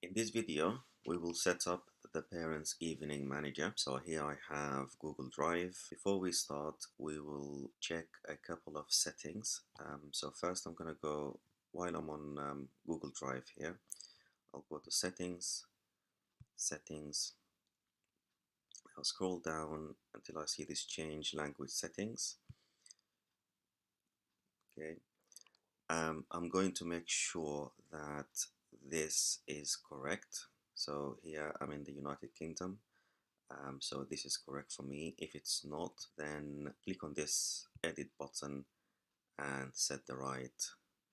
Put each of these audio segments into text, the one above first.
In this video, we will set up the Parents Evening Manager. So here I have Google Drive. Before we start, we will check a couple of settings. So first I'm going to go, while I'm on Google Drive here, I'll go to Settings, Settings. I'll scroll down until I see this Change Language Settings. Okay. I'm going to make sure that this is correct. So here I'm in the United Kingdom. So this is correct for me. If it's not, then click on this edit button and set the right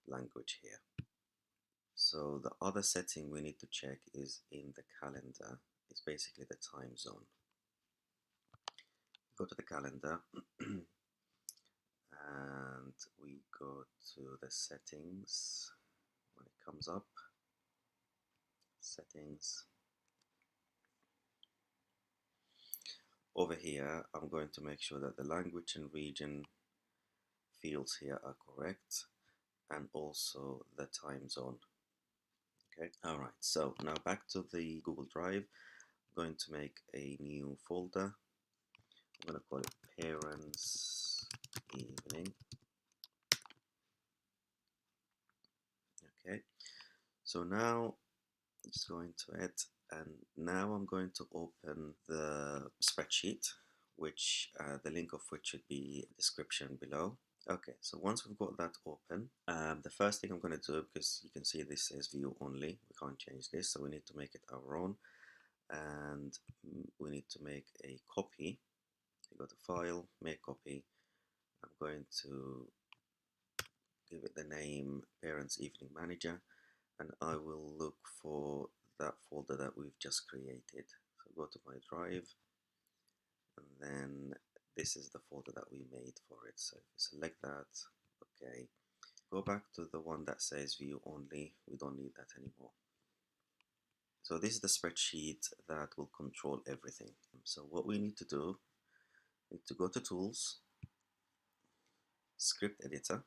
language here. So the other setting we need to check is in the calendar. It's basically the time zone. Go to the calendar and we go to the settings. When it comes up, settings. Over here, I'm going to make sure that the language and region fields here are correct, and also the time zone. Okay, all right, so now back to the Google Drive. I'm going to make a new folder. I'm going to call it Parents Evening. Okay, so now I'm just going to add, and now I'm going to open the spreadsheet, which the link of which should be in the description below. Okay, so once we've got that open, the first thing I'm going to do, because you can see this says view only, we can't change this, so we need to make it our own, and we need to make a copy. You go to File, Make Copy. I'm going to give it the name Parents Evening Manager, and I will look for that folder that we've just created. So go to my drive, and then this is the folder that we made for it. So if you select that, okay, go back to the one that says view only. We don't need that anymore. So this is the spreadsheet that will control everything. So what we need to do, we need to go to Tools, Script Editor.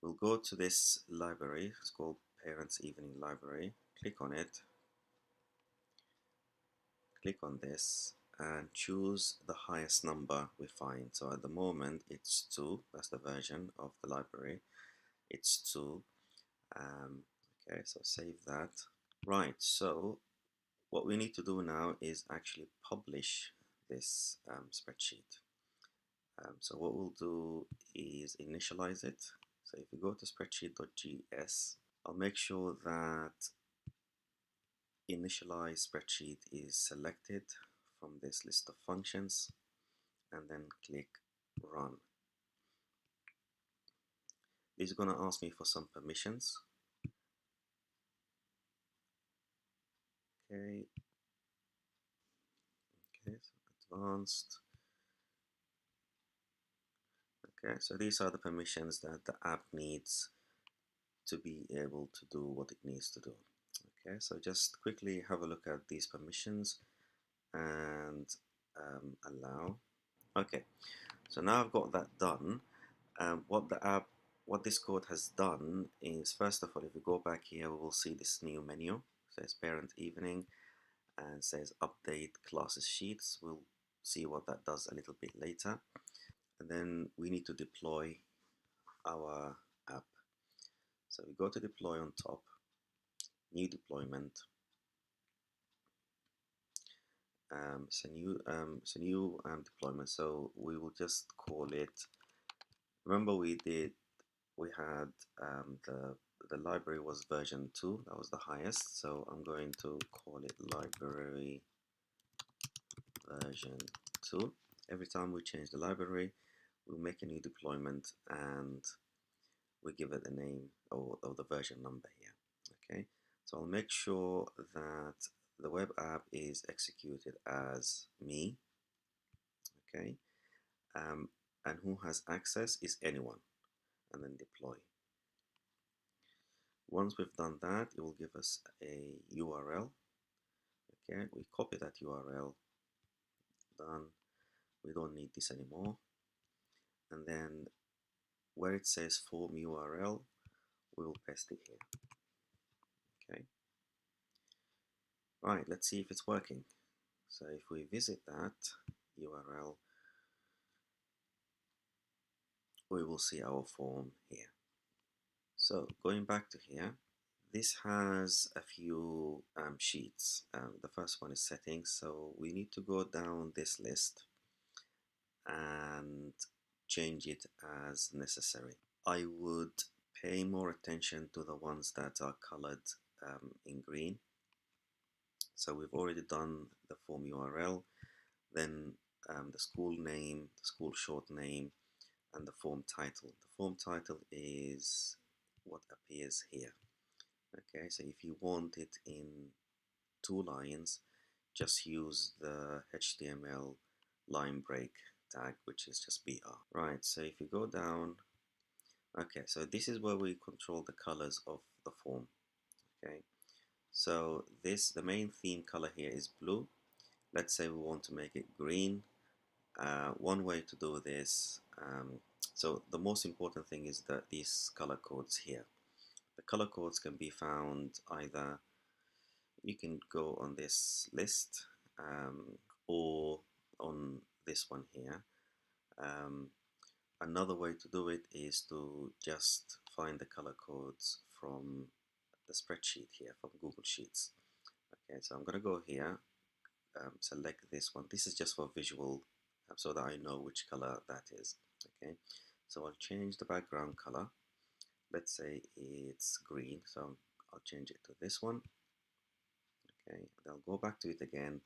We'll go to this library. It's called Parents Evening Library. Click on it. Click on this and choose the highest number we find. So at the moment it's 2. That's the version of the library. It's 2. Okay, so save that. Right, so what we need to do now is actually publish this spreadsheet. So what we'll do is initialize it. So if you go to spreadsheet.js, I'll make sure that initialize spreadsheet is selected from this list of functions, and then click run. This is going to ask me for some permissions. Okay, so advanced. Okay, so these are the permissions that the app needs to be able to do what it needs to do. Okay, so just quickly have a look at these permissions and allow. Okay, so now I've got that done. What this code has done is, first of all, if we go back here, we will see this new menu. It says Parent Evening and says Update Classes Sheets. We'll see what that does a little bit later. And then we need to deploy our app. So we go to Deploy on top, New Deployment. It's a new deployment. So we will just call it. Remember we had the library was version 2. That was the highest. So I'm going to call it library version 2. Every time we change the library, we'll make a new deployment and we give it the name or the version number here. Okay, so I'll make sure that the web app is executed as me. Okay, and who has access is anyone, and then deploy. Once we've done that, it will give us a URL. Okay, we copy that URL. Done. We don't need this anymore. And then where it says form URL, we will paste it here. Okay, right, let's see if it's working. So if we visit that URL, we will see our form here. So going back to here, this has a few sheets. The first one is settings, so we need to go down this list and change it as necessary. I would pay more attention to the ones that are colored in green. So we've already done the form URL, then the school name, the school short name, and the form title. The form title is what appears here. Okay, so if you want it in 2 lines, just use the HTML line break tag, which is just BR. Right, so if you go down, okay, so this is where we control the colors of the form. Okay, so the main theme color here is blue. Let's say we want to make it green. One way to do this, so the most important thing is that these color codes here. The color codes can be found either, you can go on this list or on this one here. Another way to do it is to just find the color codes from the spreadsheet here from Google Sheets. Okay, so I'm going to go here, select this one. This is just for visual so that I know which color that is. Okay, so I'll change the background color. Let's say it's green, so I'll change it to this one. Okay, then I'll go back to it again,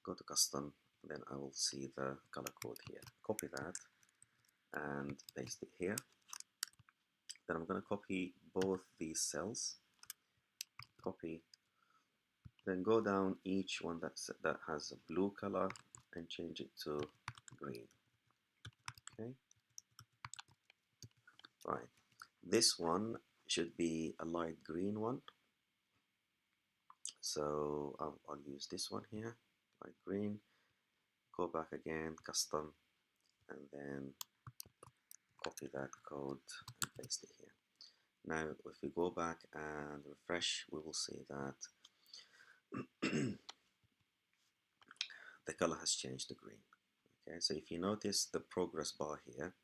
go to custom, then I will see the color code here. Copy that and paste it here. Then I'm going to copy both these cells, copy, then go down each one that has a blue color and change it to green. Okay, right. This one should be a light green one, so I'll use this one here, light green. Go back again, custom, and then copy that code and paste it here. Now, if we go back and refresh, we will see that the color has changed to green. Okay, so if you notice the progress bar here,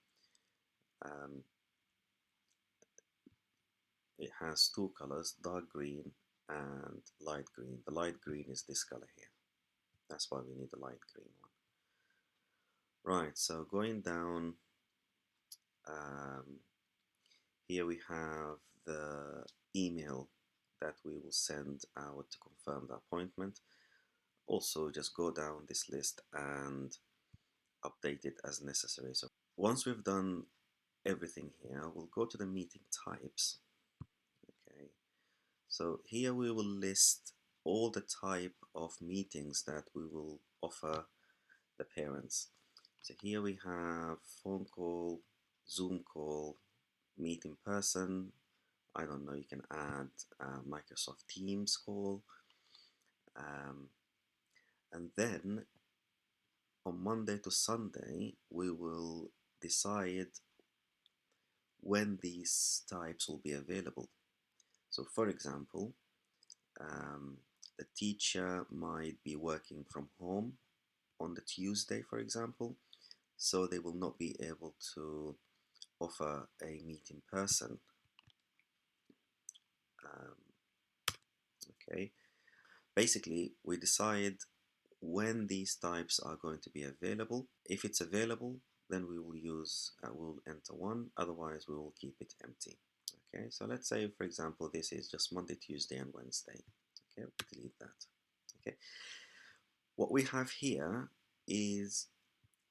it has two colors, dark green and light green. The light green is this color here. That's why we need the light green one. Right, so going down, here we have the email that we will send out to confirm the appointment. Also, just go down this list and update it as necessary. So once we've done everything here, we'll go to the meeting types. Okay, so here we will list all the type of meetings that we will offer the parents. So here we have phone call, Zoom call, meet in person. I don't know, you can add Microsoft Teams call. And then on Monday to Sunday, we will decide when these types will be available. So for example, the teacher might be working from home on the Tuesday, for example, so they will not be able to offer a meet in person. Okay, basically we decide when these types are going to be available. If it's available, then we will use, we'll enter one, otherwise we will keep it empty. Okay, so let's say for example this is just Monday, Tuesday and Wednesday. Okay, we'll delete that. Okay, what we have here is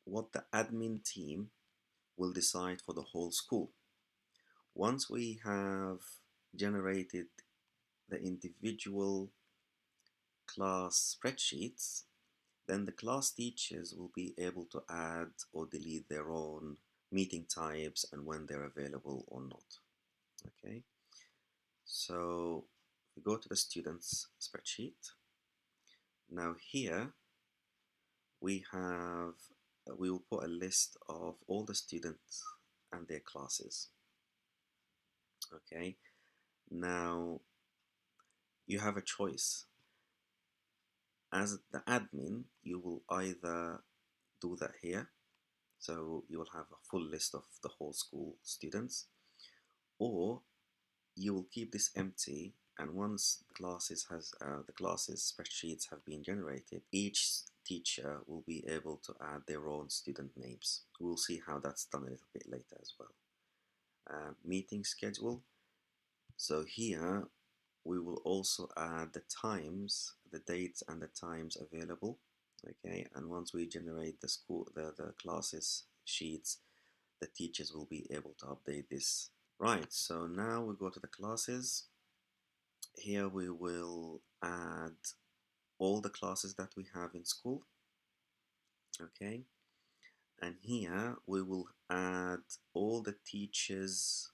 what the admin team will decide for the whole school. Once we have generated the individual class spreadsheets, then the class teachers will be able to add or delete their own meeting types and when they're available or not. Okay, so we go to the students spreadsheet. Now here we will put a list of all the students and their classes. Okay, now you have a choice. As the admin, you will either do that here, so you will have a full list of the whole school students, or you will keep this empty, and once the classes spreadsheets have been generated, each teacher will be able to add their own student names. We'll see how that's done a little bit later as well. Meeting schedule. So here we will also add the times, the dates and the times available. Okay, and once we generate the classes sheets, the teachers will be able to update this. Right, so now we go to the classes. Here we will add all the classes that we have in school. Okay, and here we will add all the teachers'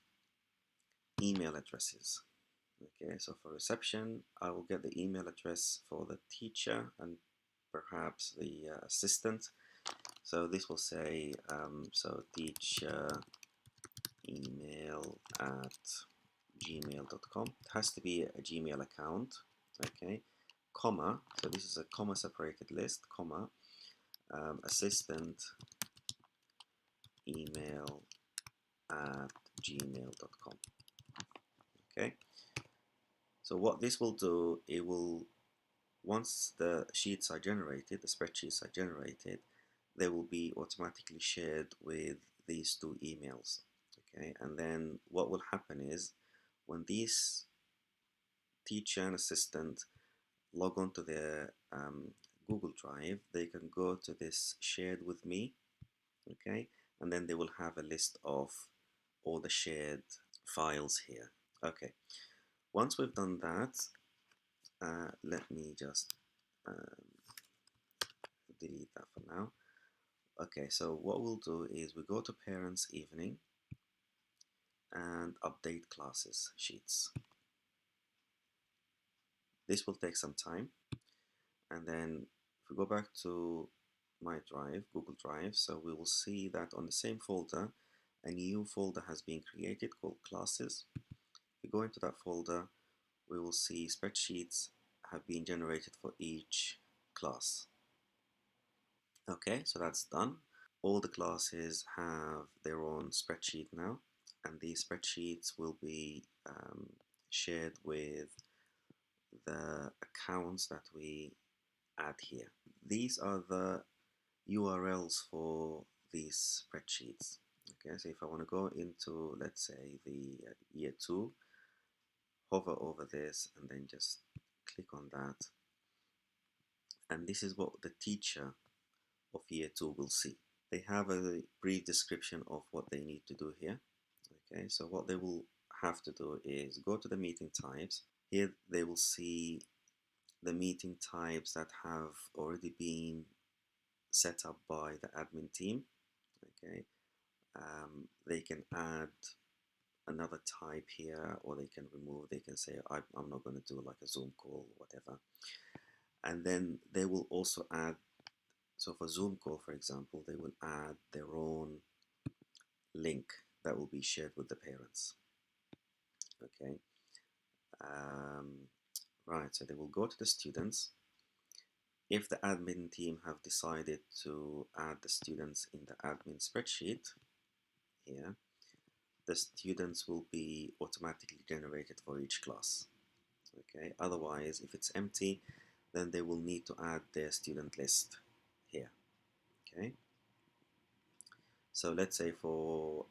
email addresses. Okay, so for reception, I will get the email address for the teacher and perhaps the assistant. So this will say, so teacher email at gmail.com. It has to be a Gmail account. Okay, comma, so this is a comma separated list, comma, assistant email at gmail.com. Okay, so what this will do, it will, once the sheets are generated, the spreadsheets are generated, they will be automatically shared with these two emails. Okay, and then what will happen is when these teacher and assistant log on to their Google Drive, they can go to this shared with me. Okay, and then they will have a list of all the shared files here. Okay, once we've done that, let me just delete that for now. Okay, so what we'll do is we go to parents evening and update classes sheets. This will take some time, and then if we go back to my drive, Google Drive, so we will see that on the same folder a new folder has been created called classes. If we go into that folder, we will see spreadsheets have been generated for each class. Okay, so that's done. All the classes have their own spreadsheet now, and these spreadsheets will be shared with the accounts that we add here. These are the URLs for these spreadsheets. Okay, so if I want to go into, let's say, the year 2, hover over this and then just click on that, and this is what the teacher of year 2 will see. They have a brief description of what they need to do here. Okay, so what they will have to do is go to the meeting types. Here they will see the meeting types that have already been set up by the admin team. Okay, they can add another type here, or they can remove. They can say I'm not going to do like a Zoom call, whatever. And then they will also add, so for Zoom call, for example, they will add their own link that will be shared with the parents. Okay, right, so they will go to the students. If the admin team have decided to add the students in the admin spreadsheet here, the students will be automatically generated for each class. Okay, otherwise, if it's empty, then they will need to add their student list here. Okay, so let's say for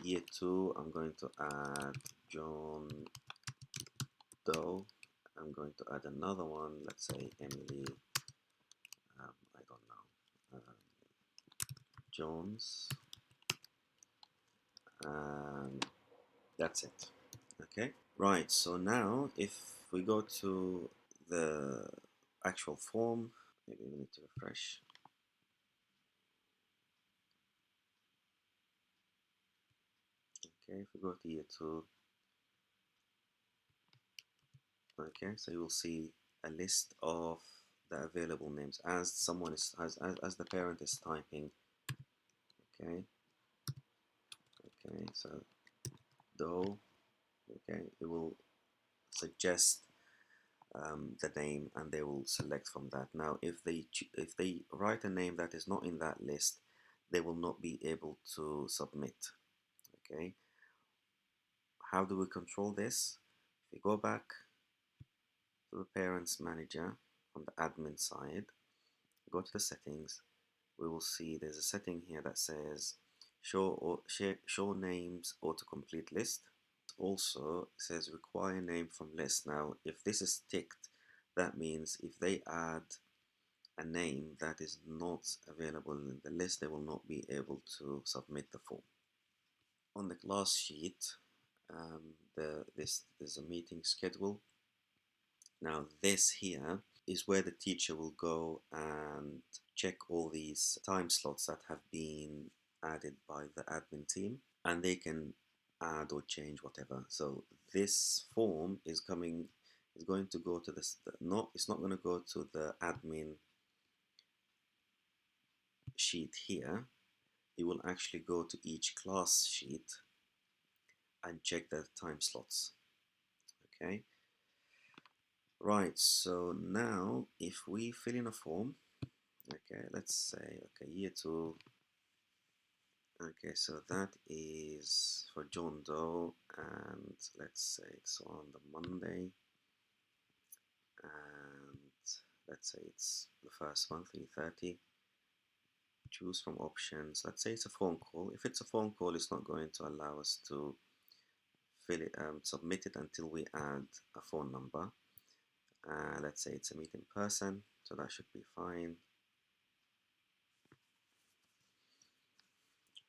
year 2, I'm going to add John Doe. I'm going to add another one, let's say Emily, I don't know, Jones, and that's it. Okay, right, so now if we go to the actual form, maybe we need to refresh. Okay, if we go to year 2, okay, so you will see a list of the available names as someone is as the parent is typing. Okay, okay, so Doe, Okay, it will suggest the name, and they will select from that. Now, if they write a name that is not in that list, they will not be able to submit. Okay, how do we control this? If we go back to the parents manager on the admin side, go to the settings, we will see there's a setting here that says show names autocomplete list. Also says require name from list. Now if this is ticked, that means if they add a name that is not available in the list, they will not be able to submit the form. On the class sheet, there's a meeting schedule. Now this here is where the teacher will go and check all these time slots that have been added by the admin team, and they can add or change whatever. So this form is going to go to this, it's not going to go to the admin sheet here. It will actually go to each class sheet and check the time slots. Okay, right, so now if we fill in a form, okay, let's say, okay, year 2, okay, so that is for John Doe, and let's say it's on the Monday, and let's say it's the first one, 3:30. Choose from options. Let's say it's a phone call. If it's a phone call, it's not going to allow us to fill it, submit it until we add a phone number. Let's say it's a meet in person, so that should be fine.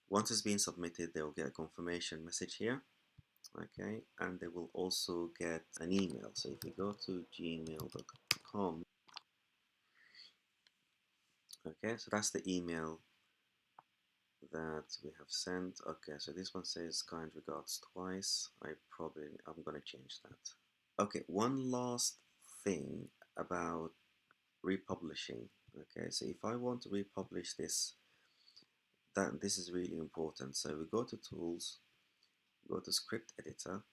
Once it's been submitted, they'll get a confirmation message here. Okay, and they will also get an email. So if we go to gmail.com, okay, so that's the email that we have sent. Okay, so this one says kind regards twice. I'm gonna change that. Okay, one last thing about republishing. Okay, so if I want to republish this, this is really important. So we go to tools, go to script editor.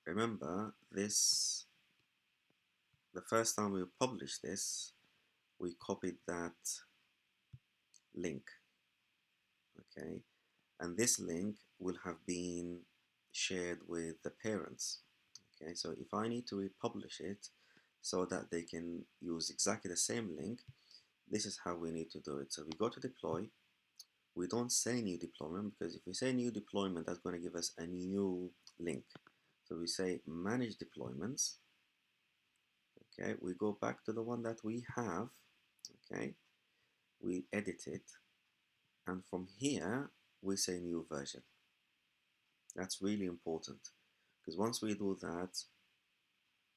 Remember this, the first time we published this, we copied that link, okay, and this link will have been shared with the parents. Okay, so if I need to republish it so that they can use exactly the same link, this is how we need to do it. So we go to deploy. We don't say new deployment, because if we say new deployment, that's going to give us a new link. So we say manage deployments. Okay, we go back to the one that we have. Okay, we edit it, and from here we say new version. That's really important, because once we do that,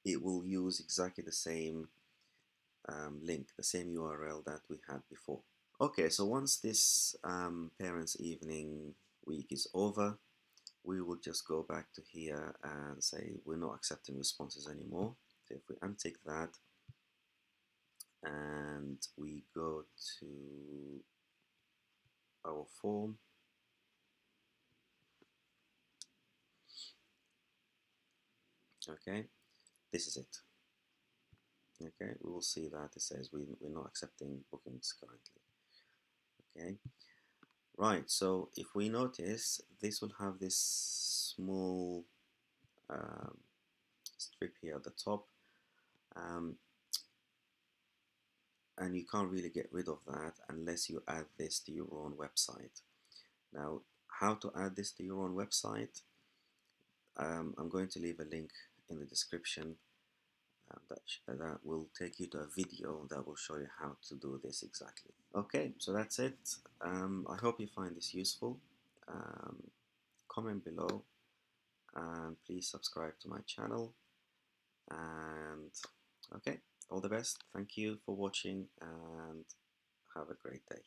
it will use exactly the same link, the same URL that we had before. Okay, so once this parents evening week is over, we will just go back to here and say we're not accepting responses anymore. So if we untick that and we go to our form, okay, this is it. Okay, we will see that it says we're not accepting bookings currently. Okay, right, so if we notice, this will have this small strip here at the top, and you can't really get rid of that unless you add this to your own website. Now, how to add this to your own website, I'm going to leave a link in the description that will take you to a video that will show you how to do this exactly. Okay, so that's it. I hope you find this useful. Comment below, and please subscribe to my channel. And okay, all the best. Thank you for watching, and have a great day.